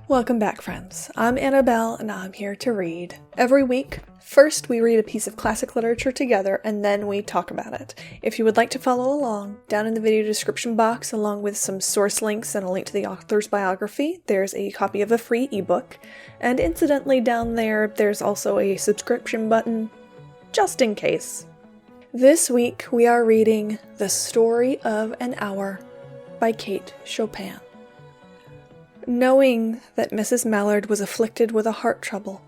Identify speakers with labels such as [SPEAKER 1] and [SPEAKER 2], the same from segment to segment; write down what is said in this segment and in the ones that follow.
[SPEAKER 1] Welcome back, friends. I'm Annabelle, and I'm here to read. Every week, first we read a piece of classic literature together, and then we talk about it. If you would like to follow along, down in the video description box, along with some source links and a link to the author's biography, there's a copy of a free ebook. And incidentally, down there's also a subscription button, just in case. This week, we are reading The Story of an Hour by Kate Chopin. Knowing that Mrs. Mallard was afflicted with a heart trouble,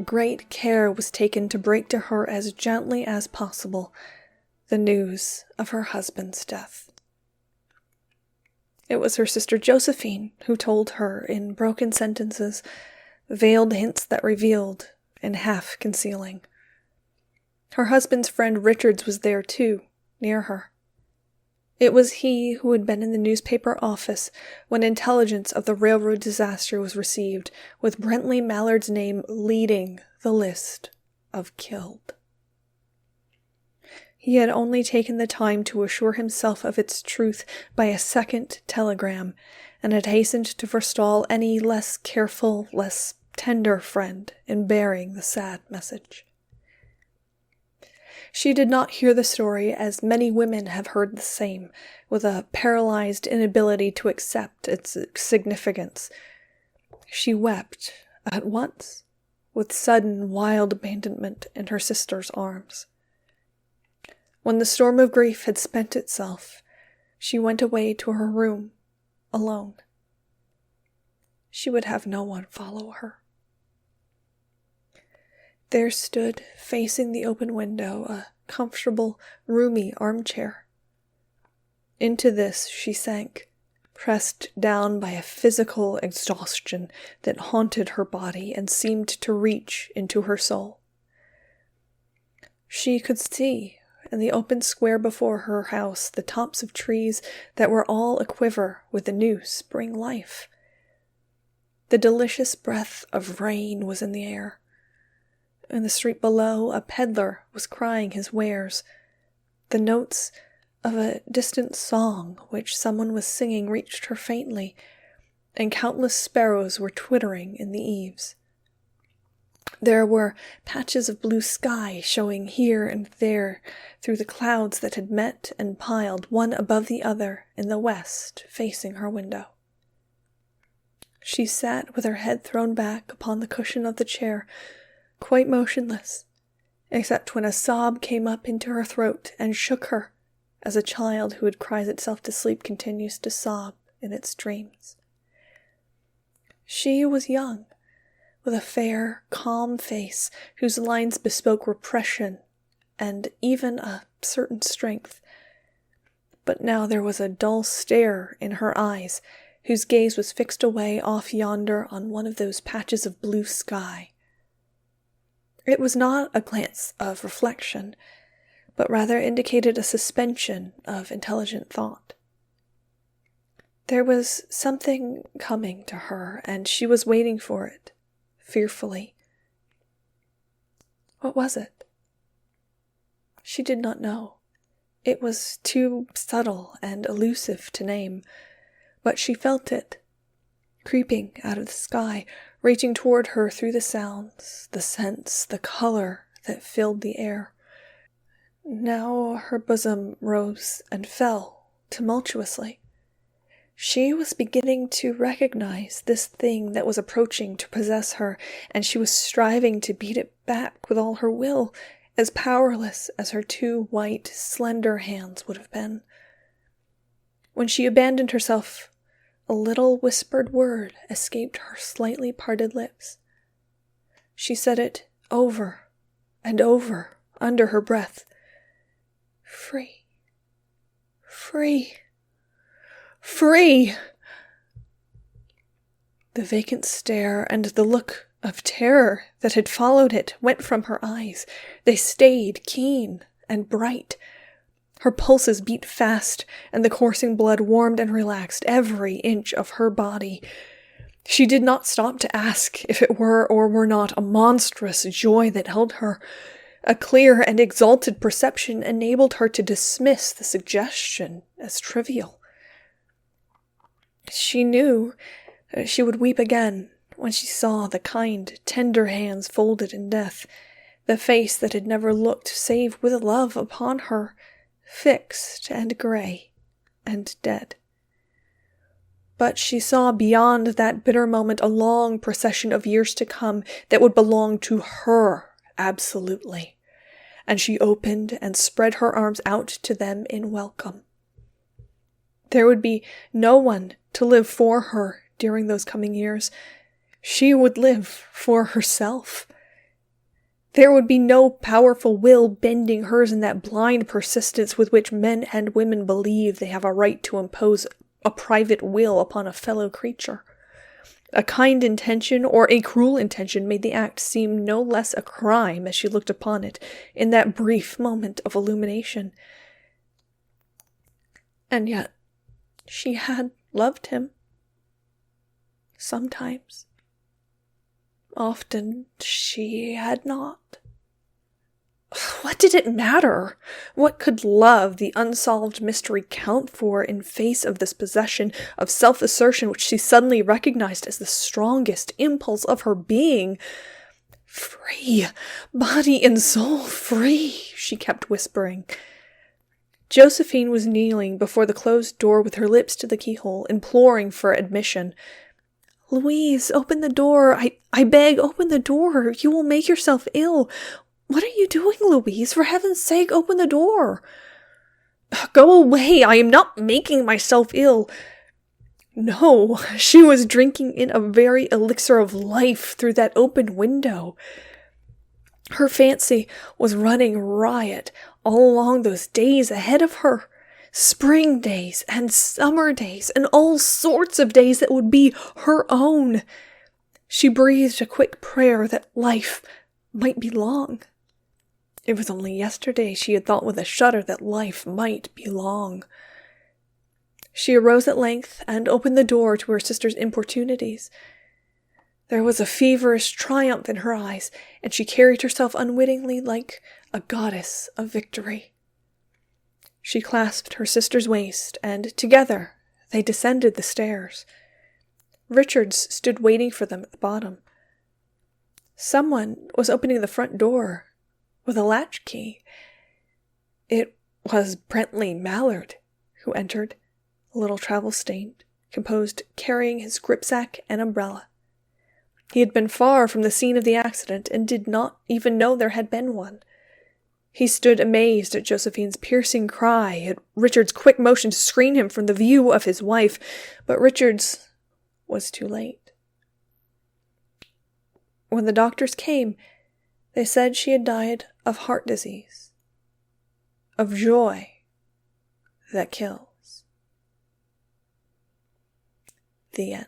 [SPEAKER 1] great care was taken to break to her as gently as possible the news of her husband's death. It was her sister Josephine who told her in broken sentences, veiled hints that revealed and half concealing. Her husband's friend Richards was there too, near her. It was he who had been in the newspaper office when intelligence of the railroad disaster was received, with Brentley Mallard's name leading the list of killed. He had only taken the time to assure himself of its truth by a second telegram, and had hastened to forestall any less careful, less tender friend in bearing the sad message. She did not hear the story as many women have heard the same, with a paralyzed inability to accept its significance. She wept, at once, with sudden wild abandonment in her sister's arms. When the storm of grief had spent itself, she went away to her room, alone. She would have no one follow her. There stood, facing the open window, a comfortable, roomy armchair. Into this she sank, pressed down by a physical exhaustion that haunted her body and seemed to reach into her soul. She could see, in the open square before her house, the tops of trees that were all aquiver with the new spring life. The delicious breath of rain was in the air. In the street below, a peddler was crying his wares. The notes of a distant song which someone was singing reached her faintly, and countless sparrows were twittering in the eaves. There were patches of blue sky showing here and there through the clouds that had met and piled one above the other in the west facing her window. She sat with her head thrown back upon the cushion of the chair, quite motionless, except when a sob came up into her throat and shook her, as a child who had cried itself to sleep continues to sob in its dreams. She was young, with a fair, calm face whose lines bespoke repression and even a certain strength. But now there was a dull stare in her eyes, whose gaze was fixed away off yonder on one of those patches of blue sky. It was not a glance of reflection, but rather indicated a suspension of intelligent thought. There was something coming to her, and she was waiting for it, fearfully. What was it? She did not know. It was too subtle and elusive to name, but she felt it, creeping out of the sky, reaching toward her through the sounds, the scents, the color that filled the air. Now her bosom rose and fell tumultuously. She was beginning to recognize this thing that was approaching to possess her, and she was striving to beat it back with all her will, as powerless as her two white, slender hands would have been. When she abandoned herself, a little whispered word escaped her slightly parted lips. She said it over and over under her breath. Free. Free. Free! The vacant stare and the look of terror that had followed it went from her eyes. They stayed keen and bright. Her pulses beat fast, and the coursing blood warmed and relaxed every inch of her body. She did not stop to ask if it were or were not a monstrous joy that held her. A clear and exalted perception enabled her to dismiss the suggestion as trivial. She knew she would weep again when she saw the kind, tender hands folded in death, the face that had never looked save with love upon her, fixed and grey and dead. But she saw beyond that bitter moment a long procession of years to come that would belong to her absolutely, and she opened and spread her arms out to them in welcome. There would be no one to live for her during those coming years. She would live for herself. There would be no powerful will bending hers in that blind persistence with which men and women believe they have a right to impose a private will upon a fellow creature. A kind intention or a cruel intention made the act seem no less a crime as she looked upon it in that brief moment of illumination. And yet, she had loved him. Sometimes. Often she had not. What did it matter? What could love, the unsolved mystery, count for in face of this possession of self-assertion which she suddenly recognized as the strongest impulse of her being? Free, body and soul free, she kept whispering. Josephine was kneeling before the closed door with her lips to the keyhole, imploring for admission. Louise, open the door. I beg, open the door. You will make yourself ill. What are you doing, Louise? For heaven's sake, open the door. Go away. I am not making myself ill. No, she was drinking in a very elixir of life through that open window. Her fancy was running riot all along those days ahead of her. Spring days and summer days and all sorts of days that would be her own. She breathed a quick prayer that life might be long. It was only yesterday she had thought with a shudder that life might be long. She arose at length and opened the door to her sister's importunities. There was a feverish triumph in her eyes, and she carried herself unwittingly like a goddess of victory. She clasped her sister's waist, and together they descended the stairs. Richards stood waiting for them at the bottom. Someone was opening the front door with a latchkey. It was Brently Mallard who entered, a little travel-stained, composed, carrying his gripsack and umbrella. He had been far from the scene of the accident and did not even know there had been one. He stood amazed at Josephine's piercing cry, at Richard's quick motion to screen him from the view of his wife, but Richards was too late. When the doctors came, they said she had died of heart disease, of joy that kills. The end.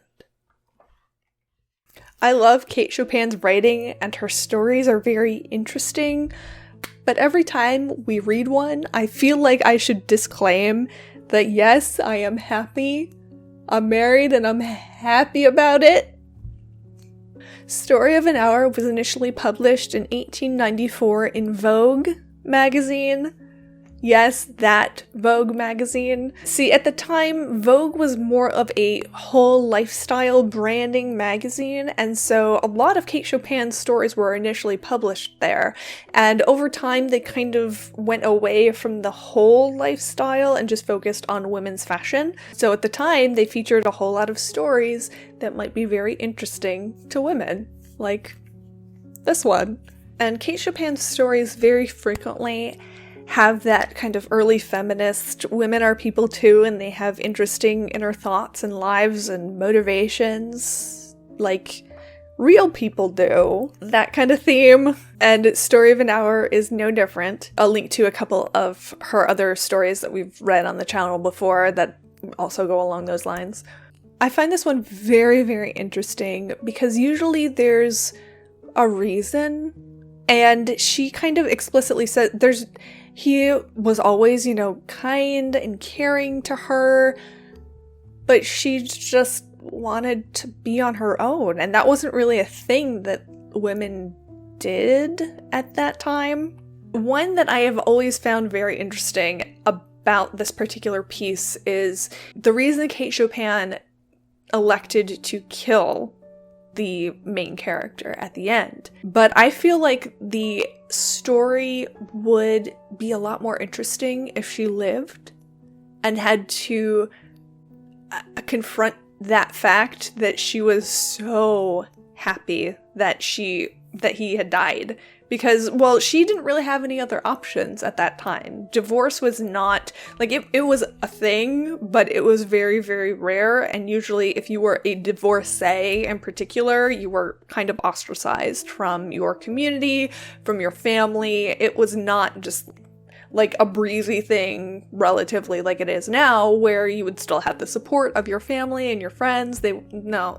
[SPEAKER 1] I love Kate Chopin's writing, and her stories are very interesting, but every time we read one, I feel like I should disclaim that yes, I am happy, I'm married, and I'm happy about it. Story of an Hour was initially published in 1894 in Vogue magazine. Yes, that Vogue magazine. See, at the time, Vogue was more of a whole lifestyle branding magazine, and so a lot of Kate Chopin's stories were initially published there. And over time, they kind of went away from the whole lifestyle and just focused on women's fashion. So at the time, they featured a whole lot of stories that might be very interesting to women, like this one. And Kate Chopin's stories very frequently have that kind of early feminist, women are people too, and they have interesting inner thoughts and lives and motivations, like real people do. That kind of theme. And Story of an Hour is no different. I'll link to a couple of her other stories that we've read on the channel before that also go along those lines. I find this one very, very interesting because usually there's a reason, and she kind of explicitly said he was always, kind and caring to her, but she just wanted to be on her own, and that wasn't really a thing that women did at that time. One that I have always found very interesting about this particular piece is the reason Kate Chopin elected to kill the main character at the end. But I feel like the story would be a lot more interesting if she lived and had to confront that fact that she was so happy that he had died. Because, well, she didn't really have any other options at that time. Divorce was not, like, it was a thing, but it was very, very rare. And usually, if you were a divorcee in particular, you were kind of ostracized from your community, from your family. It was not just like a breezy thing, relatively, like it is now, where you would still have the support of your family and your friends.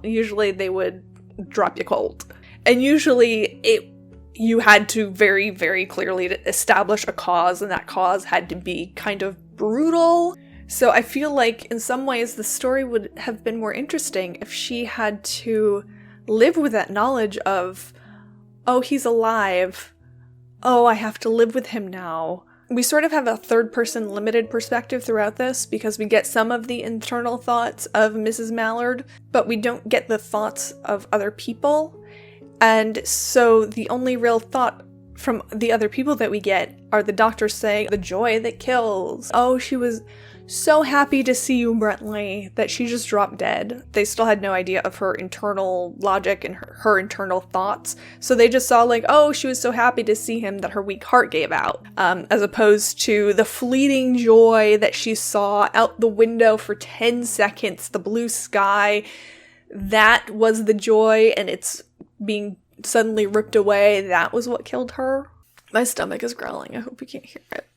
[SPEAKER 1] Usually they would drop you cold. And usually you had to very, very clearly establish a cause, and that cause had to be kind of brutal. So I feel like in some ways the story would have been more interesting if she had to live with that knowledge of, oh, he's alive. Oh, I have to live with him now. We sort of have a third-person limited perspective throughout this because we get some of the internal thoughts of Mrs. Mallard, but we don't get the thoughts of other people. And so the only real thought from the other people that we get are the doctors saying, the joy that kills. Oh, she was so happy to see you, Brentley, that she just dropped dead. They still had no idea of her internal logic and her internal thoughts. So they just saw like, oh, she was so happy to see him that her weak heart gave out. As opposed to the fleeting joy that she saw out the window for 10 seconds, the blue sky. That was the joy, and it's being suddenly ripped away. That was what killed her. My stomach is growling. I hope you can't hear it.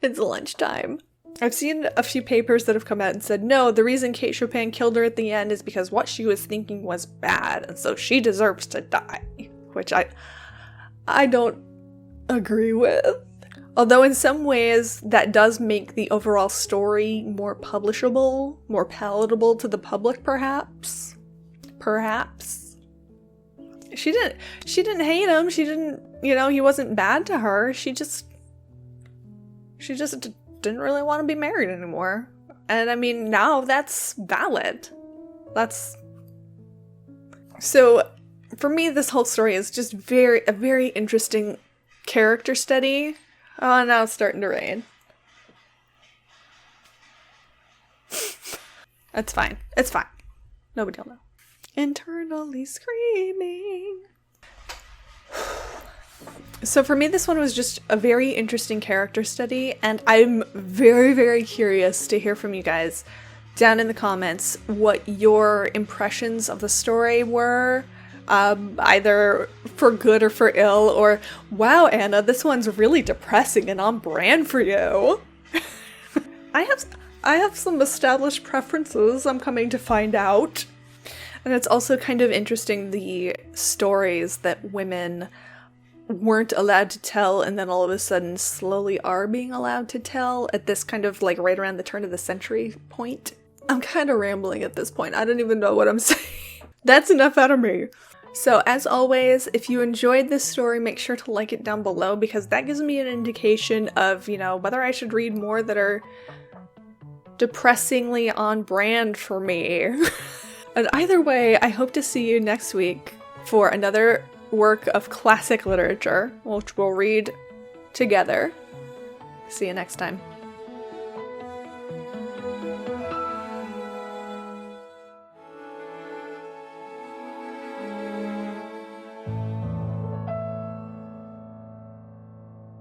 [SPEAKER 1] It's lunchtime. I've seen a few papers that have come out and said, no, the reason Kate Chopin killed her at the end is because what she was thinking was bad, and so she deserves to die. Which I don't agree with. Although in some ways that does make the overall story more publishable, more palatable to the public, perhaps. Perhaps. She didn't hate him. She didn't, he wasn't bad to her. She just didn't really want to be married anymore. And I mean, now that's valid. So for me, this whole story is just a very interesting character study. Oh, now it's starting to rain. It's fine. It's fine. Nobody will know. Internally screaming. So for me, this one was just a very interesting character study, and I'm very, very curious to hear from you guys down in the comments what your impressions of the story were, either for good or for ill, or, wow, Anna, this one's really depressing and on brand for you. I have some established preferences, I'm coming to find out. And it's also kind of interesting the stories that women weren't allowed to tell and then all of a sudden slowly are being allowed to tell at this kind of like right around the turn of the century point. I'm kind of rambling at this point. I don't even know what I'm saying. That's enough out of me. So as always, if you enjoyed this story, make sure to like it down below because that gives me an indication of, whether I should read more that are depressingly on brand for me. And either way, I hope to see you next week for another work of classic literature, which we'll read together. See you next time.